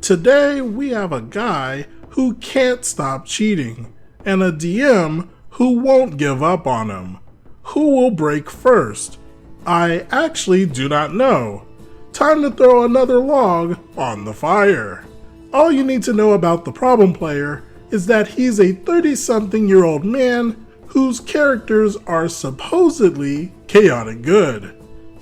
Today we have a guy who can't stop cheating, and a DM who won't give up on him. Who will break first? I actually do not know. Time to throw another log on the fire. All you need to know about the problem player is that he's a 30-something-year-old man whose characters are supposedly chaotic good.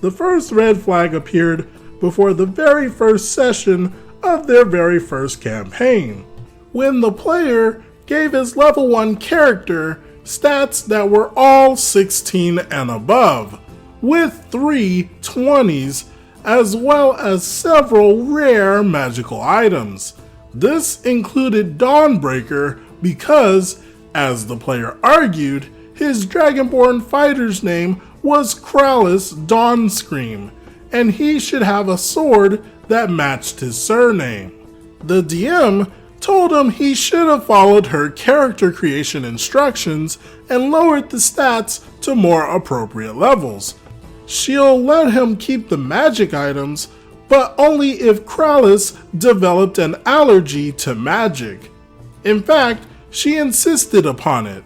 The first red flag appeared before the very first session of their very first campaign, when the player gave his level 1 character stats that were all 16 and above, with 3 20s, as well as several rare magical items. This included Dawnbreaker because, as the player argued, his Dragonborn fighter's name was Krallis Dawnscream, and he should have a sword that matched his surname. The DM told him he should have followed her character creation instructions and lowered the stats to more appropriate levels. She'll let him keep the magic items, but only if Krallis developed an allergy to magic. In fact, she insisted upon it.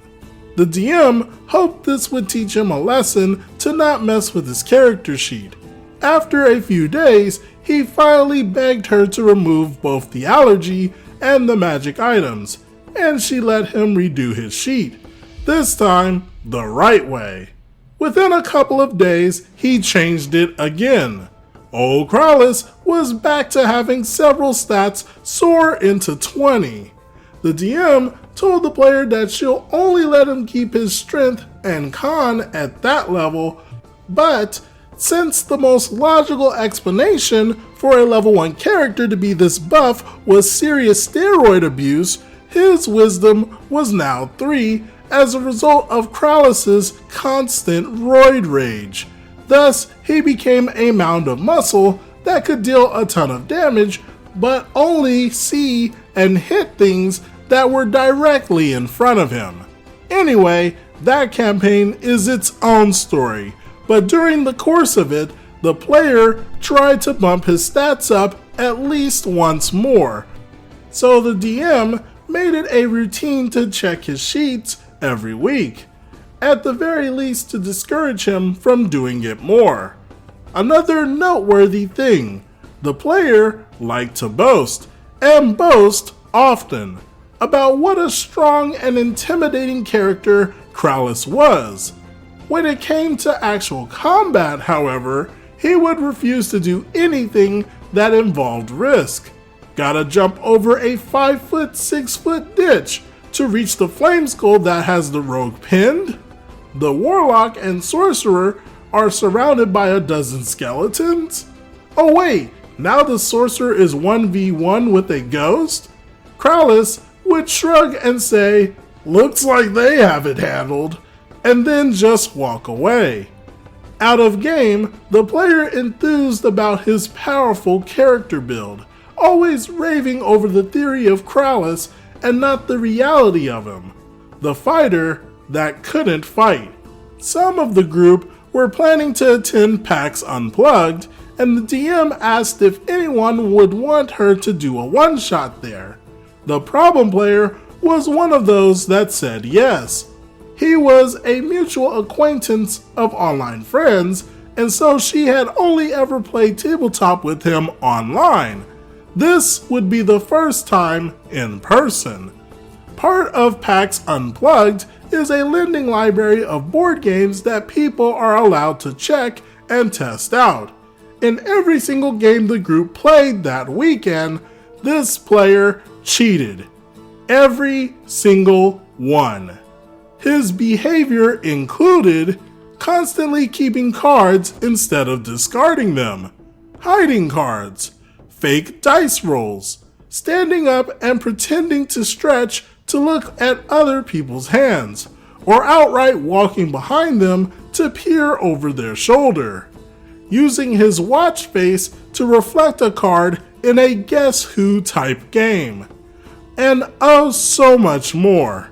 The DM hoped this would teach him a lesson to not mess with his character sheet. After a few days, he finally begged her to remove both the allergy and the magic items, and she let him redo his sheet, this time the right way. Within a couple of days, he changed it again. Old Krallis was back to having several stats soar into 20. The DM told the player that she'll only let him keep his strength and con at that level, but since the most logical explanation for a level 1 character to be this buff was serious steroid abuse, his wisdom was now 3 as a result of Krallis' constant roid rage. Thus, he became a mound of muscle that could deal a ton of damage, but only see and hit things that were directly in front of him. Anyway, that campaign is its own story, but during the course of it, the player tried to bump his stats up at least once more. So the DM made it a routine to check his sheets every week, at the very least to discourage him from doing it more. Another noteworthy thing, the player liked to boast, and boast often, about what a strong and intimidating character Krallis was. When it came to actual combat, however, he would refuse to do anything that involved risk. Gotta jump over a 5-foot, 6-foot ditch to reach the flame skull that has the rogue pinned? The warlock and sorcerer are surrounded by a dozen skeletons? Oh wait, now the sorcerer is 1v1 with a ghost? Krallis would shrug and say, "Looks like they have it handled," and then just walk away. Out of game, the player enthused about his powerful character build, always raving over the theory of Krallis and not the reality of him, the fighter that couldn't fight. Some of the group were planning to attend PAX Unplugged, and the DM asked if anyone would want her to do a one-shot there. The problem player was one of those that said yes. He was a mutual acquaintance of online friends, and so she had only ever played tabletop with him online. This would be the first time in person. Part of PAX Unplugged is a lending library of board games that people are allowed to check and test out. In every single game the group played that weekend, this player cheated. Every single one. His behavior included constantly keeping cards instead of discarding them, hiding cards, fake dice rolls, standing up and pretending to stretch to look at other people's hands, or outright walking behind them to peer over their shoulder, using his watch face to reflect a card in a Guess Who type game, and oh so much more.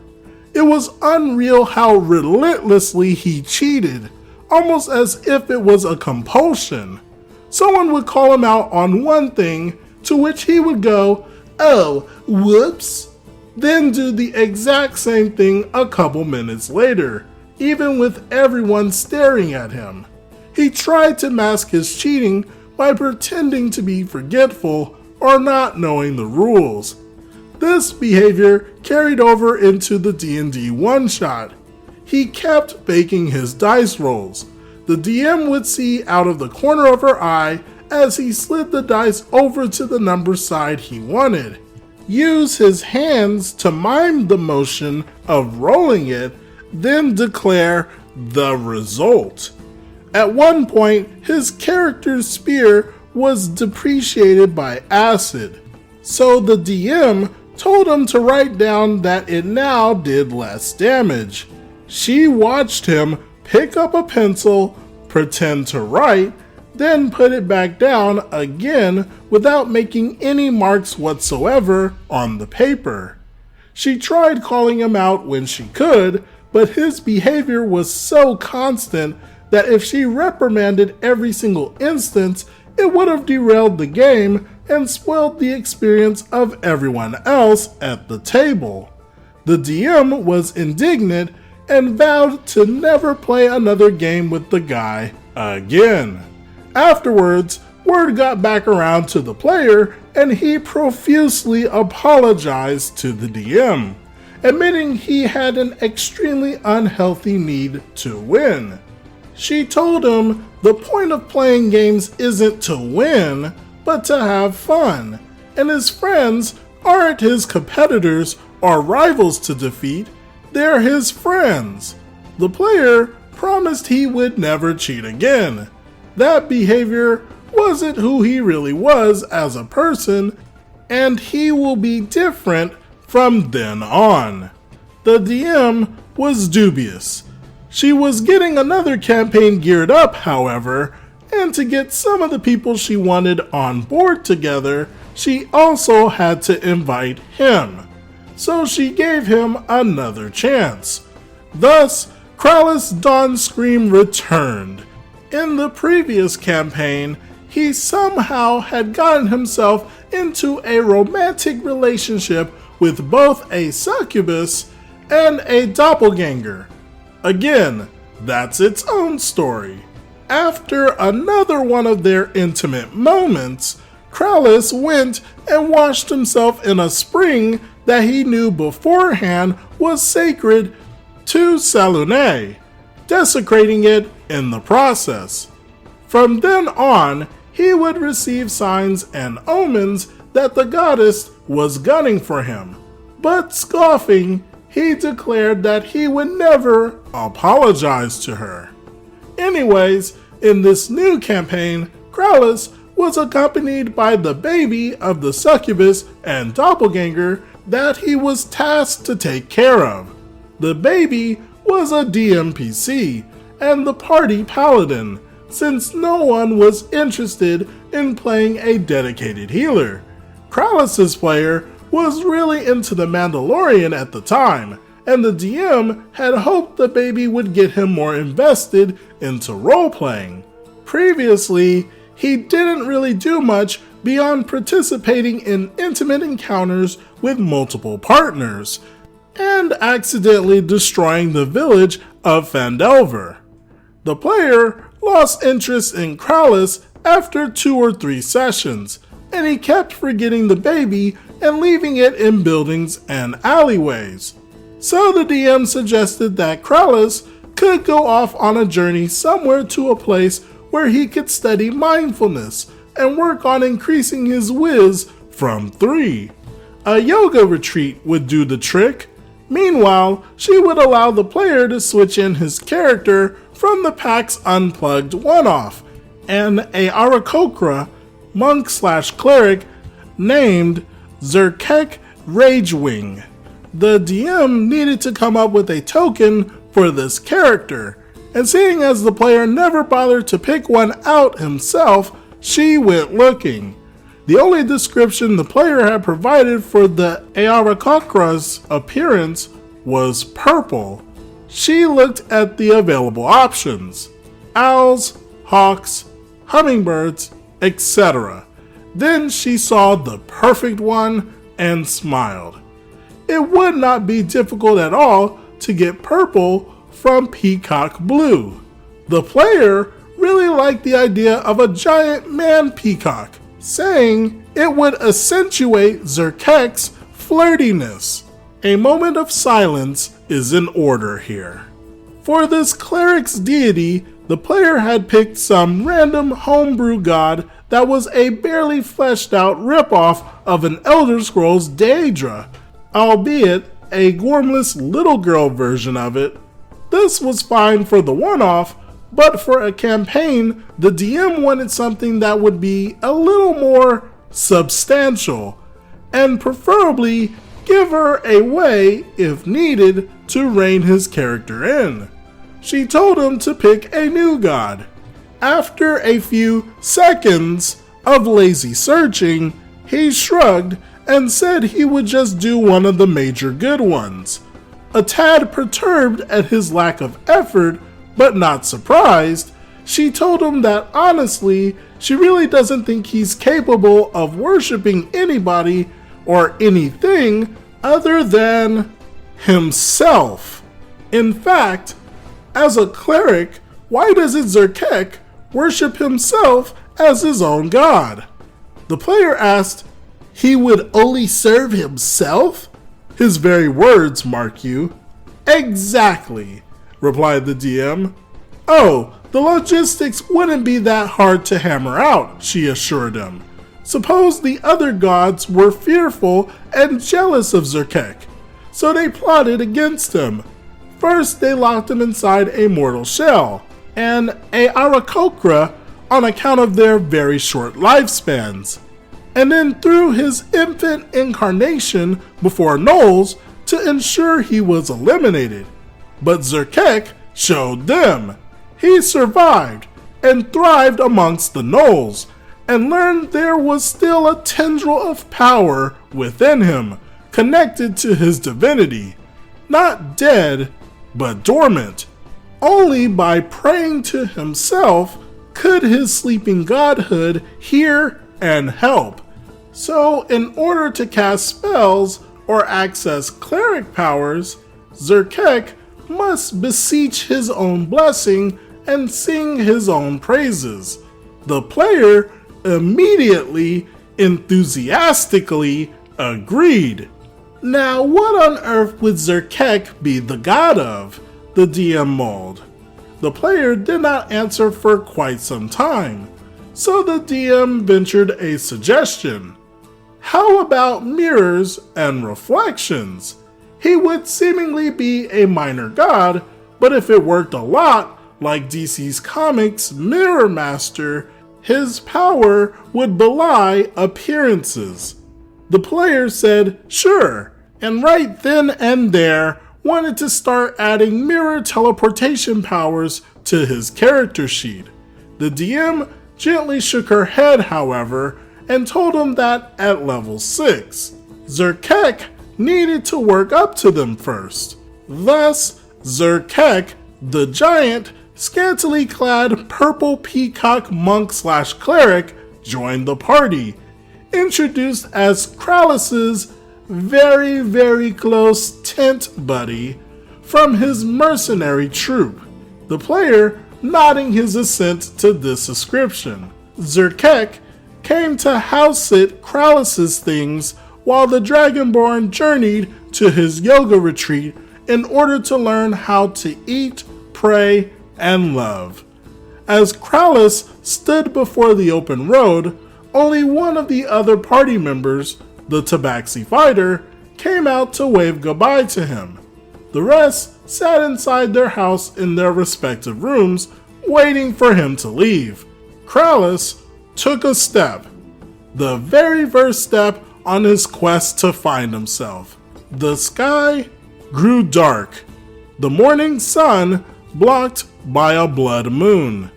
It was unreal how relentlessly he cheated, almost as if it was a compulsion. Someone would call him out on one thing to which he would go, "Oh, whoops," then do the exact same thing a couple minutes later, even with everyone staring at him. He tried to mask his cheating by pretending to be forgetful or not knowing the rules. This behavior carried over into the D&D one-shot. He kept faking his dice rolls. The DM would see out of the corner of her eye as he slid the dice over to the number side he wanted, use his hands to mime the motion of rolling it, then declare the result. At one point, his character's spear was depreciated by acid, so the DM told him to write down that it now did less damage. She watched him pick up a pencil, pretend to write, then put it back down again without making any marks whatsoever on the paper. She tried calling him out when she could, but his behavior was so constant that if she reprimanded every single instance, it would have derailed the game and spoiled the experience of everyone else at the table. The DM was indignant and vowed to never play another game with the guy again. Afterwards, word got back around to the player and he profusely apologized to the DM, admitting he had an extremely unhealthy need to win. She told him the point of playing games isn't to win, but to have fun, and his friends aren't his competitors or rivals to defeat, they're his friends. The player promised he would never cheat again. That behavior wasn't who he really was as a person, and he will be different from then on. The DM was dubious. She was getting another campaign geared up, however, and to get some of the people she wanted on board together, she also had to invite him. So she gave him another chance. Thus, Krallis Dawnscream returned. In the previous campaign, he somehow had gotten himself into a romantic relationship with both a succubus and a doppelganger. Again, that's its own story. After another one of their intimate moments, Krallis went and washed himself in a spring that he knew beforehand was sacred to Salune, desecrating it in the process. From then on, he would receive signs and omens that the goddess was gunning for him, but scoffing, he declared that he would never apologize to her. Anyways, in this new campaign, Krallis was accompanied by the baby of the succubus and doppelganger that he was tasked to take care of. The baby was a DMPC and the party paladin, since no one was interested in playing a dedicated healer. Krallis' player was really into the Mandalorian at the time, and the DM had hoped the baby would get him more invested into role-playing. Previously, he didn't really do much beyond participating in intimate encounters with multiple partners, and accidentally destroying the village of Phandelver. The player lost interest in Krallis after 2 or 3 sessions, and he kept forgetting the baby and leaving it in buildings and alleyways. So the DM suggested that Krallis could go off on a journey somewhere to a place where he could study mindfulness and work on increasing his whiz from 3. A yoga retreat would do the trick. Meanwhile, she would allow the player to switch in his character from the PAX Unplugged one-off, and a Aarakocra monk/cleric named Zerkek Ragewing. The DM needed to come up with a token for this character, and seeing as the player never bothered to pick one out himself, she went looking. The only description the player had provided for the Aarakocra's appearance was purple. She looked at the available options: owls, hawks, hummingbirds, etc. Then she saw the perfect one and smiled. It would not be difficult at all to get purple from peacock blue. The player really liked the idea of a giant man peacock, saying it would accentuate Zerkek's flirtiness. A moment of silence is in order here. For this cleric's deity, the player had picked some random homebrew god that was a barely fleshed out ripoff of an Elder Scrolls Daedra, albeit a gormless little girl version of it. This was fine for the one-off, but for a campaign, the DM wanted something that would be a little more substantial, and preferably give her a way, if needed, to rein his character in. She told him to pick a new god. After a few seconds of lazy searching, he shrugged and said he would just do one of the major good ones. A tad perturbed at his lack of effort, but not surprised, she told him that honestly, she really doesn't think he's capable of worshiping anybody or anything other than himself. In fact, as a cleric, why doesn't Zerkek worship himself as his own god? The player asked, he would only serve himself? His very words, mark you. Exactly, replied the DM. Oh, the logistics wouldn't be that hard to hammer out, she assured him. Suppose the other gods were fearful and jealous of Zerkek, so they plotted against him. First, they locked him inside a mortal shell, and a Arakokra on account of their very short lifespans, and then threw his infant incarnation before Knowles to ensure he was eliminated. But Zerkek showed them. He survived and thrived amongst the Knowles, and learned there was still a tendril of power within him, connected to his divinity. Not dead, but dormant. Only by praying to himself could his sleeping godhood hear and help. So, in order to cast spells or access cleric powers, Zerkek must beseech his own blessing and sing his own praises. The player immediately, enthusiastically agreed. Now, what on earth would Zerkek be the god of? The DM mulled. The player did not answer for quite some time, so the DM ventured a suggestion. How about mirrors and reflections? He would seemingly be a minor god, but if it worked a lot, like DC's Comics' Mirror Master, his power would belie appearances. The player said sure, and right then and there wanted to start adding mirror teleportation powers to his character sheet. The DM gently shook her head, however, and told him that at level 6, Zerkek needed to work up to them first. Thus, Zerkek, the giant, scantily clad purple peacock monk/cleric, joined the party, introduced as Krallis's very, very close tent buddy from his mercenary troop, the player nodding his assent to this description. Zerkek came to house-sit Krallis's things while the Dragonborn journeyed to his yoga retreat in order to learn how to eat, pray, and love. As Krallis stood before the open road, only one of the other party members, the Tabaxi fighter, came out to wave goodbye to him. The rest sat inside their house in their respective rooms, waiting for him to leave. Krallis took a step, the very first step on his quest to find himself. The sky grew dark, the morning sun blocked by a blood moon.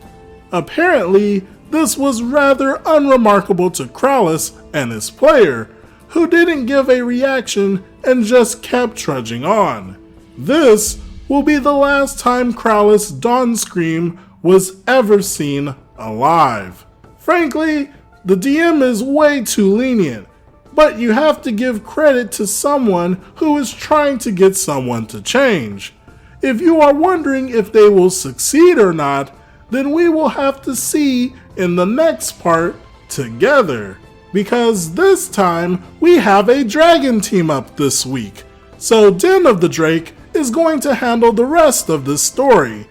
Apparently, this was rather unremarkable to Krallis and his player, who didn't give a reaction and just kept trudging on. This will be the last time Krallis Dawnscream was ever seen alive. Frankly, The DM is way too lenient, but you have to give credit to someone who is trying to get someone to change. If you are wondering if they will succeed or not, then we will have to see in the next part together. Because this time we have a dragon team up this week, so Den of the Drake is going to handle the rest of this story.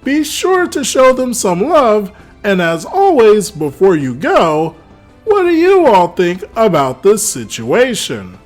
Be sure to show them some love, and as always, before you go, what do you all think about this situation?